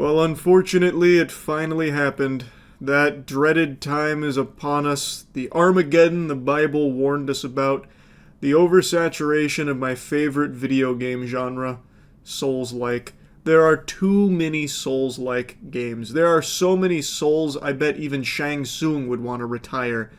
Well, unfortunately, it finally happened. That dreaded time is upon us. The Armageddon the Bible warned us about. The oversaturation of my favorite video game genre, Soulslike. There are too many Souls-like games. There are so many Souls, I bet even Shang Tsung would want to retire.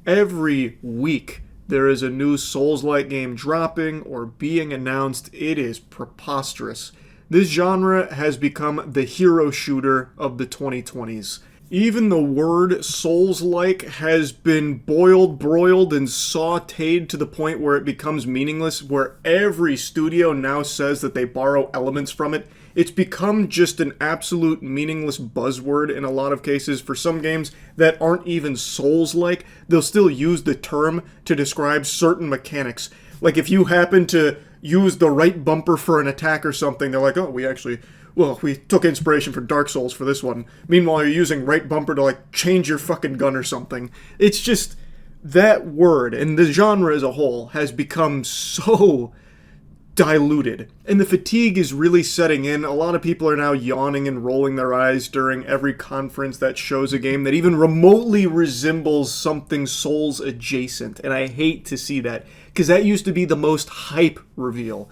Every week, there is a new Souls-like game dropping or being announced. It is preposterous. This genre has become the hero shooter of the 2020s. Even the word Souls-like has been boiled, broiled, and sautéed to the point where it becomes meaningless, where every studio now says that they borrow elements from it. It's become just an absolute meaningless buzzword in a lot of cases. For some games that aren't even Souls-like, they'll still use the term to describe certain mechanics. Like if you happen to use the right bumper for an attack or something, they're like, oh, we took inspiration from Dark Souls for this one. Meanwhile, you're using right bumper to, change your fucking gun or something. It's just, that word, and the genre as a whole, has become so diluted. And the fatigue is really setting in. A lot of people are now yawning and rolling their eyes during every conference that shows a game that even remotely resembles something Souls adjacent. And I hate to see that, because that used to be the most hype reveal.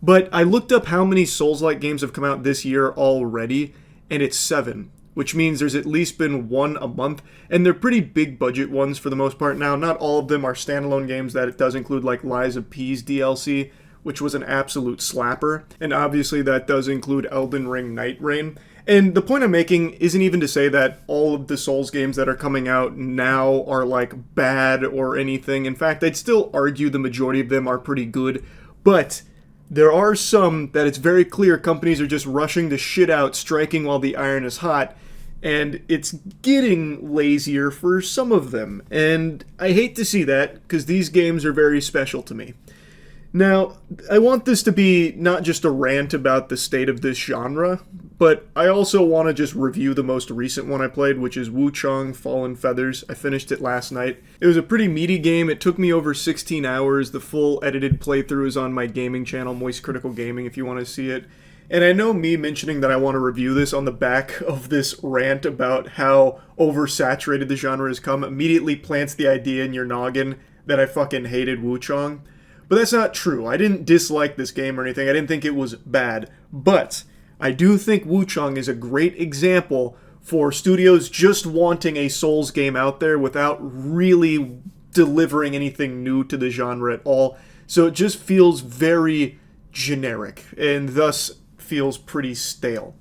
But I looked up how many Souls-like games have come out this year already, and it's 7, which means there's at least been one a month, and they're pretty big budget ones for the most part. Now, not all of them are standalone games. That it does include Lies of P's DLC, which was an absolute slapper, and obviously that does include Elden Ring Night Rain. And the point I'm making isn't even to say that all of the Souls games that are coming out now are bad or anything. In fact, I'd still argue the majority of them are pretty good, but there are some that it's very clear companies are just rushing the shit out, striking while the iron is hot, and it's getting lazier for some of them. And I hate to see that, because these games are very special to me. Now, I want this to be not just a rant about the state of this genre, but I also want to just review the most recent one I played, which is Chong Fallen Feathers. I finished it last night. It was a pretty meaty game. It took me over 16 hours. The full edited playthrough is on my gaming channel, Moist Critical Gaming, if you want to see it. And I know me mentioning that I want to review this on the back of this rant about how oversaturated the genre has come immediately plants the idea in your noggin that I fucking hated Chong. But that's not true. I didn't dislike this game or anything. I didn't think it was bad. But I do think Chong is a great example for studios just wanting a Souls game out there without really delivering anything new to the genre at all. So it just feels very generic and thus feels pretty stale.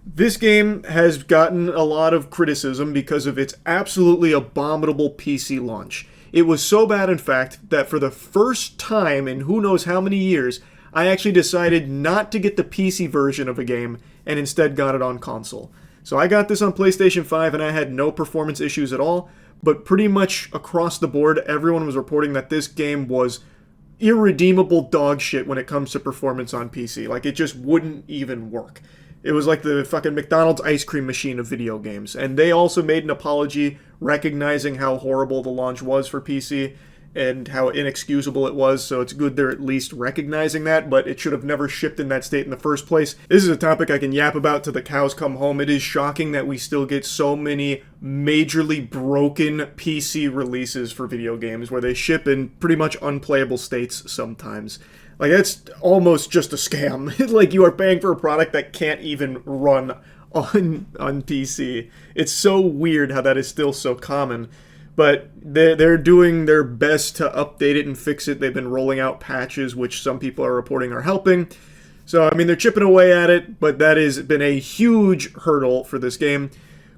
This game has gotten a lot of criticism because of its absolutely abominable PC launch. It was so bad, in fact, that for the first time in who knows how many years, I actually decided not to get the PC version of a game and instead got it on console. So I got this on PlayStation 5 and I had no performance issues at all, but pretty much across the board, everyone was reporting that this game was irredeemable dog shit when it comes to performance on PC. It just wouldn't even work. It was like the fucking McDonald's ice cream machine of video games. And they also made an apology recognizing how horrible the launch was for PC and how inexcusable it was, so it's good they're at least recognizing that, but it should have never shipped in that state in the first place. This is a topic I can yap about till the cows come home. It is shocking that we still get so many majorly broken PC releases for video games where they ship in pretty much unplayable states sometimes. That's almost just a scam. You are paying for a product that can't even run on PC. It's so weird how that is still so common. But they're doing their best to update it and fix it. They've been rolling out patches, which some people are reporting are helping. So, they're chipping away at it, but that has been a huge hurdle for this game.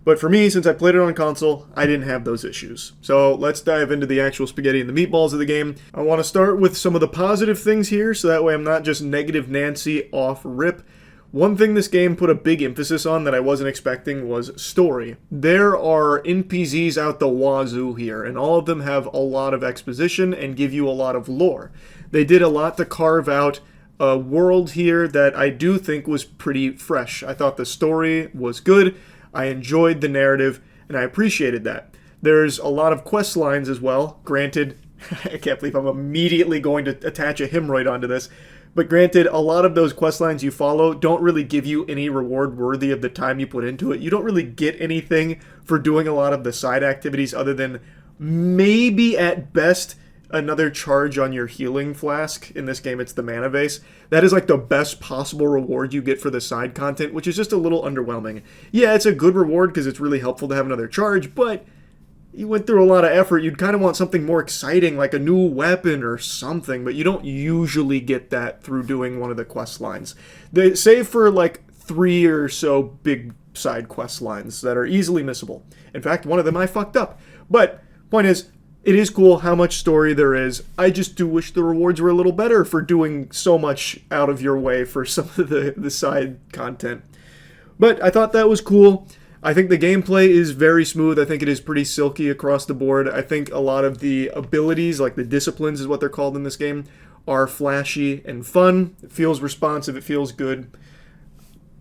But for me, since I played it on console, I didn't have those issues. So let's dive into the actual spaghetti and the meatballs of the game. I want to start with some of the positive things here, so that way I'm not just negative Nancy off rip. One thing this game put a big emphasis on that I wasn't expecting was story. There are NPCs out the wazoo here, and all of them have a lot of exposition and give you a lot of lore. They did a lot to carve out a world here that I do think was pretty fresh. I thought the story was good, I enjoyed the narrative, and I appreciated that. There's a lot of quest lines as well. Granted, I can't believe I'm immediately going to attach a hemorrhoid onto this, But granted, a lot of those quest lines you follow don't really give you any reward worthy of the time you put into it. You don't really get anything for doing a lot of the side activities other than maybe at best another charge on your healing flask. In this game, it's the mana vase. That is like the best possible reward you get for the side content, which is just a little underwhelming. Yeah, it's a good reward because it's really helpful to have another charge, but you went through a lot of effort. You'd kind of want something more exciting, like a new weapon or something, but you don't usually get that through doing one of the quest lines. Save for like 3 or so big side quest lines that are easily missable. In fact, one of them I fucked up. But point is, it is cool how much story there is. I just do wish the rewards were a little better for doing so much out of your way for some of the side content. But I thought that was cool. I think the gameplay is very smooth. I think it is pretty silky across the board. I think a lot of the abilities, like the disciplines is what they're called in this game, are flashy and fun. It feels responsive. It feels good.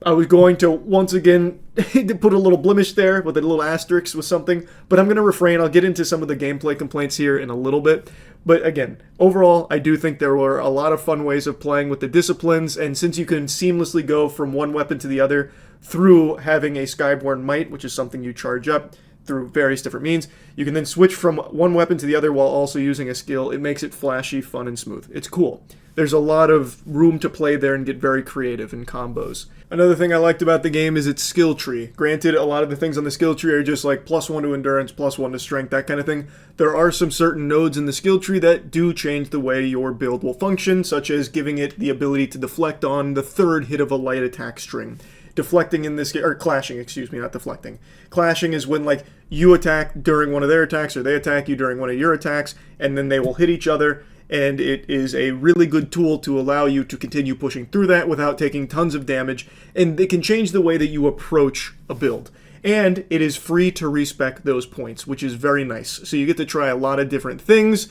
I was going to, once again, put a little blemish there with a little asterisk with something, but I'm going to refrain. I'll get into some of the gameplay complaints here in a little bit. But again, overall, I do think there were a lot of fun ways of playing with the disciplines, and since you can seamlessly go from one weapon to the other through having a Skyborn Might, which is something you charge up through various different means, you can then switch from one weapon to the other while also using a skill. It makes it flashy, fun, and smooth. It's cool. There's a lot of room to play there and get very creative in combos. Another thing I liked about the game is its skill tree. Granted, a lot of the things on the skill tree are just like +1 to endurance, +1 to strength, that kind of thing. There are some certain nodes in the skill tree that do change the way your build will function, such as giving it the ability to deflect on the 3rd hit of a light attack string. Deflecting in this game, or clashing, excuse me, not deflecting. Clashing is when, like, you attack during one of their attacks, or they attack you during one of your attacks, and then they will hit each other, and it is a really good tool to allow you to continue pushing through that without taking tons of damage, and it can change the way that you approach a build. And it is free to respec those points, which is very nice. So you get to try a lot of different things,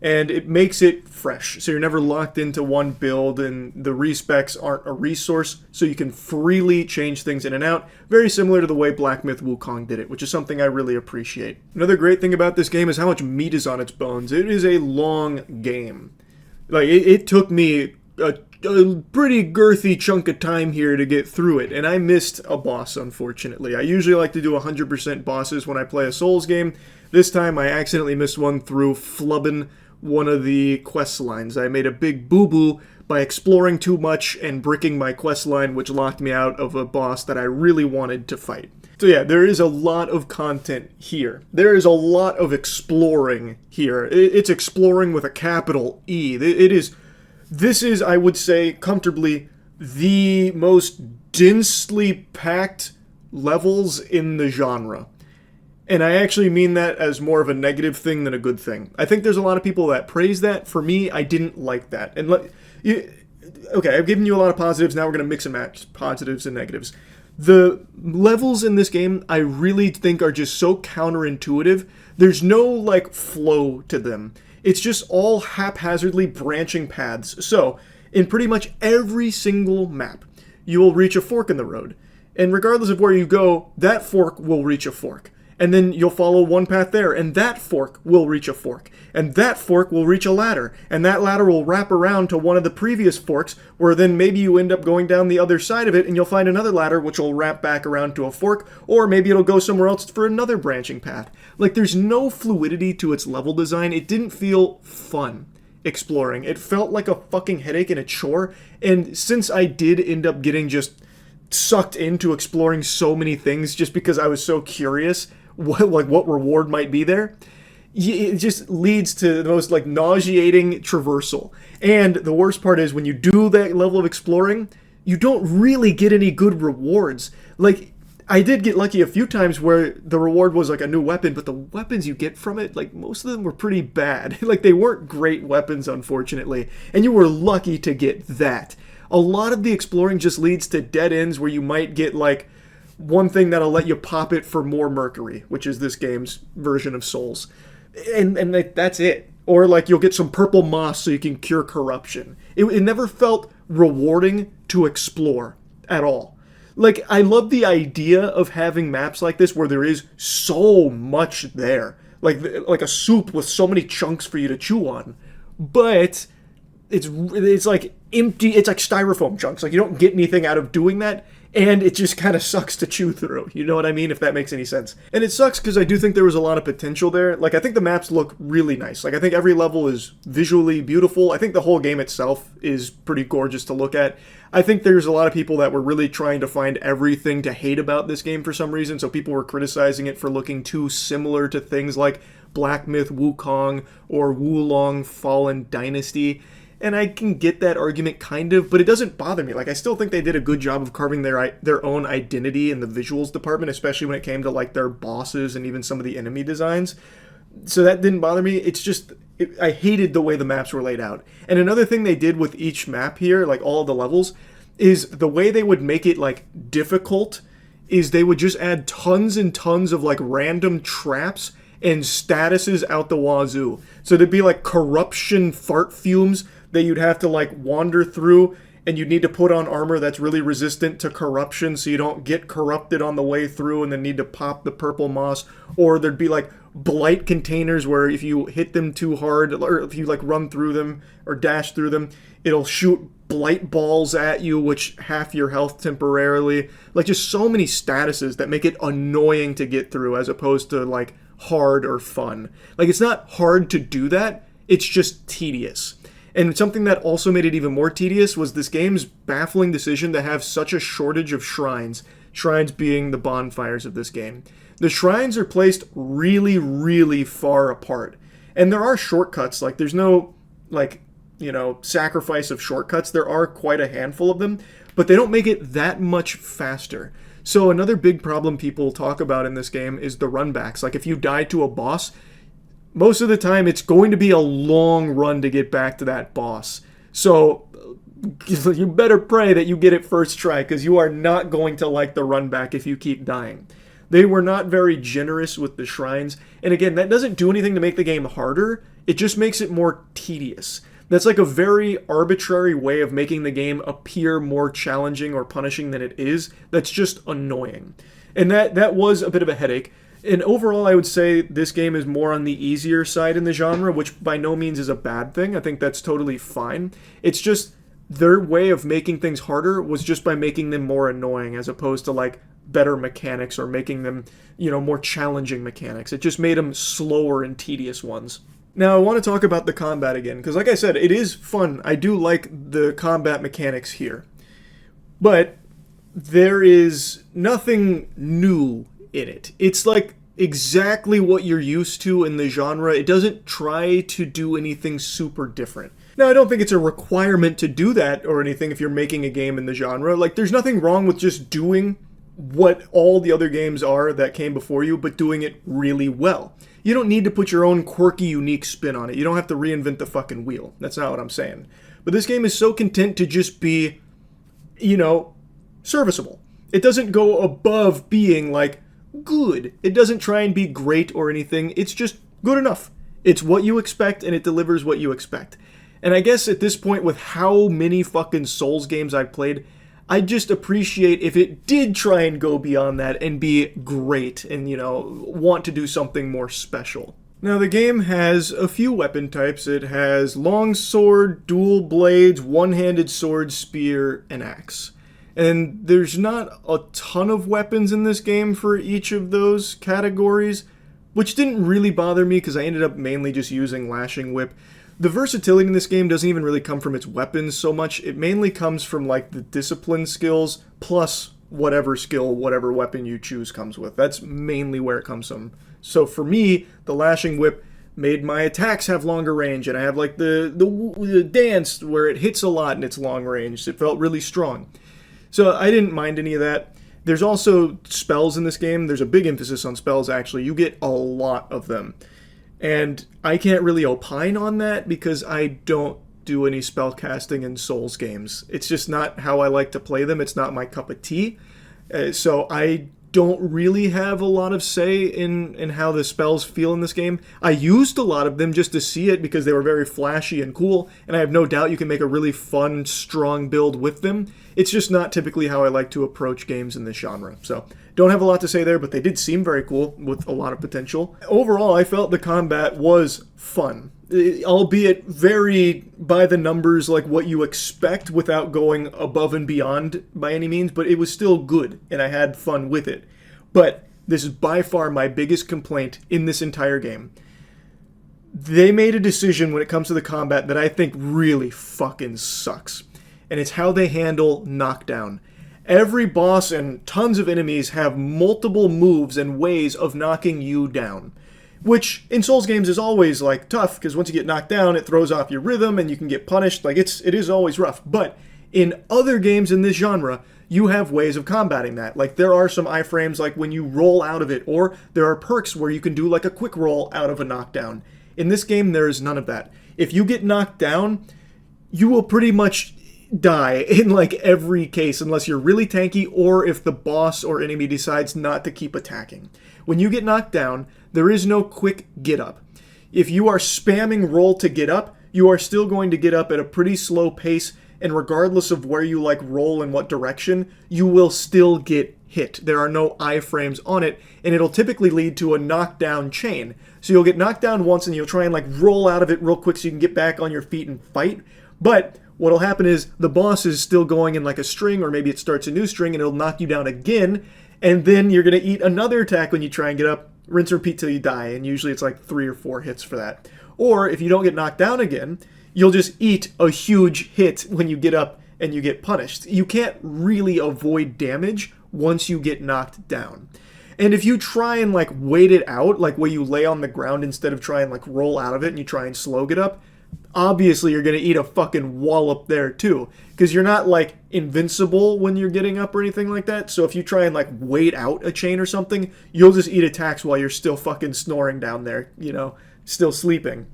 and it makes it fresh. So you're never locked into one build, and the respecs aren't a resource, so you can freely change things in and out, very similar to the way Black Myth Wukong did it, which is something I really appreciate. Another great thing about this game is how much meat is on its bones. It is a long game. Like, it took me a pretty girthy chunk of time here to get through it, and I missed a boss, unfortunately. I usually like to do 100% bosses when I play a Souls game. This time I accidentally missed one through flubbing one of the quest lines. I made a big boo-boo by exploring too much and bricking my quest line, which locked me out of a boss that I really wanted to fight. So yeah, there is a lot of content here. There is a lot of exploring here. It's exploring with a capital E. This is, I would say, comfortably the most densely packed levels in the genre. And I actually mean that as more of a negative thing than a good thing. I think there's a lot of people that praise that. For me, I didn't like that. And okay, I've given you a lot of positives. Now we're going to mix and match positives and negatives. The levels in this game, I really think are just so counterintuitive. There's no, like, flow to them. It's just all haphazardly branching paths. So, in pretty much every single map, you will reach a fork in the road. And regardless of where you go, that fork will reach a fork. And then you'll follow one path there, and that fork will reach a fork. And that fork will reach a ladder. And that ladder will wrap around to one of the previous forks, where then maybe you end up going down the other side of it, and you'll find another ladder which will wrap back around to a fork, or maybe it'll go somewhere else for another branching path. Like, there's no fluidity to its level design. It didn't feel fun exploring. It felt like a fucking headache and a chore. And since I did end up getting just sucked into exploring so many things just because I was so curious what reward might be there, it just leads to the most, like, nauseating traversal. And the worst part is when you do that level of exploring, you don't really get any good rewards. Like, I did get lucky a few times where the reward was like a new weapon, but the weapons you get from it, like, most of them were pretty bad. Like, they weren't great weapons, unfortunately, and you were lucky to get that. A lot of the exploring just leads to dead ends where you might get, like, one thing that'll let you pop it for more mercury, which is this game's version of Souls. And that's it. Or, like, you'll get some purple moss so you can cure corruption. It never felt rewarding to explore at all. Like, I love the idea of having maps like this where there is so much there. Like a soup with so many chunks for you to chew on. But it's like empty, it's like styrofoam chunks. Like, you don't get anything out of doing that, and it just kind of sucks to chew through. You know what I mean? If that makes any sense. And it sucks because I do think there was a lot of potential there. Like, I think the maps look really nice. Like, I think every level is visually beautiful. I think the whole game itself is pretty gorgeous to look at. I think there's a lot of people that were really trying to find everything to hate about this game for some reason. So people were criticizing it for looking too similar to things like Black Myth Wukong or Wulong Fallen Dynasty. And I can get that argument kind of, but it doesn't bother me. Like, I still think they did a good job of carving their own identity in the visuals department, especially when it came to like their bosses and even some of the enemy designs. So that didn't bother me. It's just, I hated the way the maps were laid out. And another thing they did with each map here, like all of the levels, is the way they would make it like difficult is they would just add tons and tons of like random traps and statuses out the wazoo. So there'd be like corruption fart fumes that you'd have to like wander through, and you'd need to put on armor that's really resistant to corruption so you don't get corrupted on the way through and then need to pop the purple moss. Or there'd be like blight containers where if you hit them too hard, or if you like run through them or dash through them, it'll shoot blight balls at you, which half your health temporarily. Like, just so many statuses that make it annoying to get through as opposed to like hard or fun. Like, it's not hard to do that, it's just tedious. And something that also made it even more tedious was this game's baffling decision to have such a shortage of shrines. Shrines being the bonfires of this game. The shrines are placed really, really far apart. And there are shortcuts. Like, there's no, like, you know, sacrifice of shortcuts. There are quite a handful of them, but they don't make it that much faster. So another big problem people talk about in this game is the runbacks. Like, if you die to a boss, most of the time, it's going to be a long run to get back to that boss. So you better pray that you get it first try, because you are not going to like the run back if you keep dying. They were not very generous with the shrines. And again, that doesn't do anything to make the game harder. It just makes it more tedious. That's like a very arbitrary way of making the game appear more challenging or punishing than it is. That's just annoying. And that was a bit of a headache. And overall, I would say this game is more on the easier side in the genre, which by no means is a bad thing. I think that's totally fine. It's just their way of making things harder was just by making them more annoying as opposed to like better mechanics or making them, you know, more challenging mechanics. It just made them slower and tedious ones. Now, I want to talk about the combat again, because like I said, it is fun. I do like the combat mechanics here. But there is nothing new in it. It's like exactly what you're used to in the genre. It doesn't try to do anything super different. Now, I don't think it's a requirement to do that or anything if you're making a game in the genre. Like, there's nothing wrong with just doing what all the other games are that came before you, but doing it really well. You don't need to put your own quirky, unique spin on it. You don't have to reinvent the fucking wheel. That's not what I'm saying. But this game is so content to just be, you know, serviceable. It doesn't go above being like, good. It doesn't try and be great or anything. It's just good enough. It's what you expect, and it delivers what you expect. And I guess at this point, with how many fucking Souls games I've played, I just appreciate if it did try and go beyond that and be great and, you know, want to do something more special. Now, the game has a few weapon types. It has long sword, dual blades, one-handed sword, spear, and axe. And there's not a ton of weapons in this game for each of those categories, which didn't really bother me because I ended up mainly just using Lashing Whip. The versatility in this game doesn't even really come from its weapons so much. It mainly comes from like the discipline skills plus whatever skill, whatever weapon you choose comes with. That's mainly where it comes from. So for me, the Lashing Whip made my attacks have longer range, and I have like the dance where it hits a lot and it's long range. It felt really strong. So I didn't mind any of that. There's also spells in this game. There's a big emphasis on spells, actually. You get a lot of them. And I can't really opine on that because I don't do any spell casting in Souls games. It's just not how I like to play them. It's not my cup of tea. So I don't really have a lot of say in how the spells feel in this game. I used a lot of them just to see it because they were very flashy and cool, and I have no doubt you can make a really fun, strong build with them. It's just not typically how I like to approach games in this genre. So, don't have a lot to say there, but they did seem very cool with a lot of potential. Overall, I felt the combat was fun. albeit very by the numbers, like what you expect without going above and beyond by any means, but it was still good, and I had fun with it. But this is by far my biggest complaint in this entire game. They made a decision when it comes to the combat that I think really fucking sucks, and it's how they handle Knockdown. Every boss and tons of enemies have multiple moves and ways of knocking you down. Which, in Souls games, is always, like, tough, because once you get knocked down, it throws off your rhythm, and you can get punished. Like, it is always rough. But in other games in this genre, you have ways of combating that. Like, there are some iframes, like, when you roll out of it, or there are perks where you can do, like, a quick roll out of a knockdown. In this game, there is none of that. If you get knocked down, you will pretty much die in, like, every case, unless you're really tanky, or if the boss or enemy decides not to keep attacking. When you get knocked down, there is no quick get up. If you are spamming roll to get up, you are still going to get up at a pretty slow pace, and regardless of where you like roll in what direction, you will still get hit. There are no iframes on it, and it'll typically lead to a knockdown chain. So you'll get knocked down once and you'll try and like roll out of it real quick so you can get back on your feet and fight. But what'll happen is the boss is still going in like a string, or maybe it starts a new string and it'll knock you down again, and then you're going to eat another attack when you try and get up. Rinse and repeat till you die, and usually it's like 3 or 4 hits for that. Or if you don't get knocked down again, you'll just eat a huge hit when you get up and you get punished. You can't really avoid damage once you get knocked down. And if you try and like wait it out, like where you lay on the ground instead of trying like roll out of it and you try and slow get up, obviously you're going to eat a fucking wallop there too, because you're not like invincible when you're getting up or anything like that. So if you try and like wait out a chain or something, you'll just eat attacks while you're still fucking snoring down there, you know, still sleeping.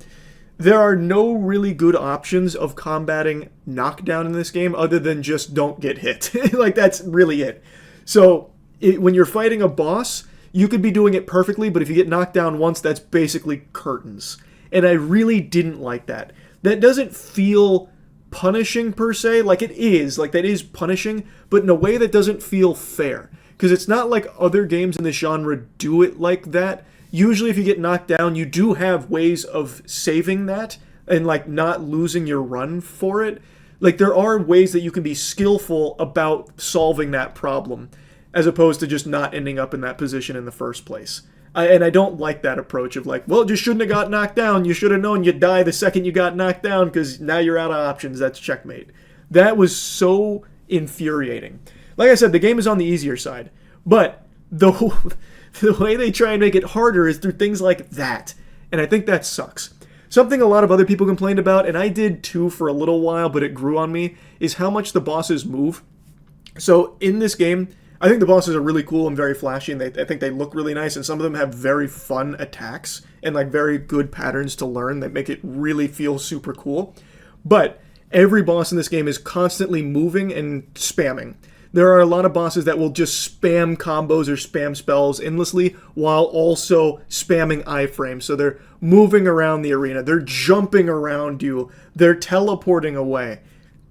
There are no really good options of combating knockdown in this game other than just don't get hit. Like, that's really it. So when you're fighting a boss, you could be doing it perfectly, but if you get knocked down once, that's basically curtains. And I really didn't like that. That doesn't feel punishing per se. Like, it is. Like, that is punishing, but in a way that doesn't feel fair. Because it's not like other games in this genre do it like that. Usually if you get knocked down, you do have ways of saving that and, like, not losing your run for it. Like, there are ways that you can be skillful about solving that problem, as opposed to just not ending up in that position in the first place. And I don't like that approach of like, well, you shouldn't have got knocked down. You should have known you'd die the second you got knocked down because now you're out of options. That's checkmate. That was so infuriating. Like I said, the game is on the easier side. But the way they try and make it harder is through things like that. And I think that sucks. Something a lot of other people complained about, and I did too for a little while, but it grew on me, is how much the bosses move. So in this game, I think the bosses are really cool and very flashy, and I think they look really nice, and some of them have very fun attacks and like very good patterns to learn that make it really feel super cool. But every boss in this game is constantly moving and spamming. There are a lot of bosses that will just spam combos or spam spells endlessly while also spamming iframes. So they're moving around the arena, they're jumping around you, they're teleporting away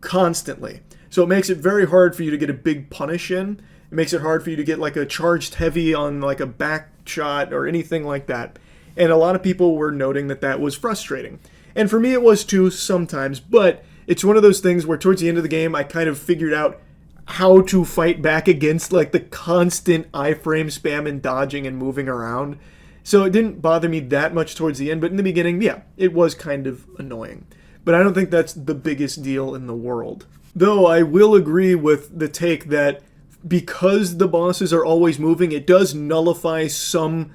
constantly. So it makes it very hard for you to get a big punish in. It makes it hard for you to get like a charged heavy on like a back shot or anything like that. And a lot of people were noting that that was frustrating. And for me it was too sometimes, but it's one of those things where towards the end of the game I kind of figured out how to fight back against like the constant iframe spam and dodging and moving around. So it didn't bother me that much towards the end, but in the beginning, yeah, it was kind of annoying. But I don't think that's the biggest deal in the world. Though I will agree with the take that because the bosses are always moving, it does nullify some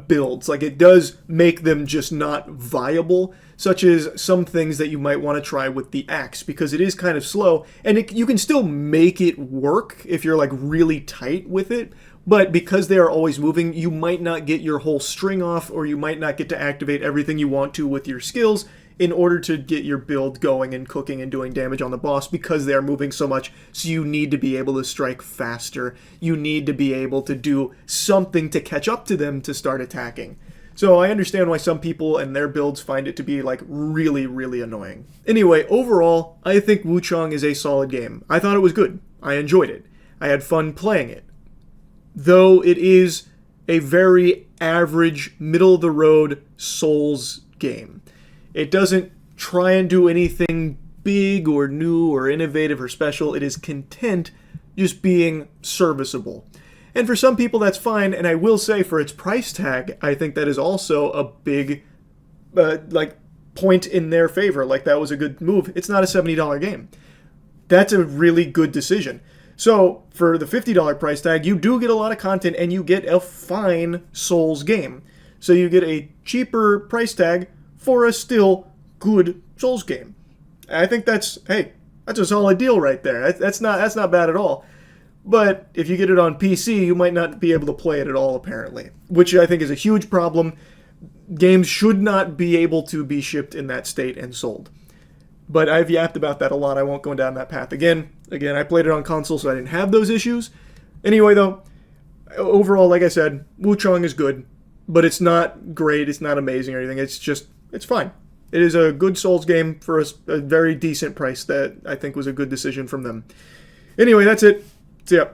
builds. Like, it does make them just not viable, such as some things that you might want to try with the axe, because it is kind of slow, and you can still make it work if you're like really tight with it, but because they are always moving, you might not get your whole string off, or you might not get to activate everything you want to with your skills in order to get your build going and cooking and doing damage on the boss, because they are moving so much. So you need to be able to strike faster. You need to be able to do something to catch up to them to start attacking. So I understand why some people and their builds find it to be like really, really annoying. Anyway, overall, I think Chong is a solid game. I thought it was good. I enjoyed it. I had fun playing it. Though it is a very average, middle-of-the-road Souls game. It doesn't try and do anything big or new or innovative or special. It is content just being serviceable. And for some people, that's fine. And I will say, for its price tag, I think that is also a big, point in their favor. Like, that was a good move. It's not a $70 game. That's a really good decision. So for the $50 price tag, you do get a lot of content and you get a fine Souls game. So you get a cheaper price tag for a still good Souls game. I think that's a solid deal right there. That's not bad at all. But if you get it on PC, you might not be able to play it at all, apparently, which I think is a huge problem. Games should not be able to be shipped in that state and sold. But I've yapped about that a lot. I won't go down that path again. I played it on console, so I didn't have those issues. Anyway, though, overall, like I said, Chong is good, but it's not great. It's not amazing or anything. It's fine. It is a good Souls game for a very decent price that I think was a good decision from them. Anyway, that's it. See ya.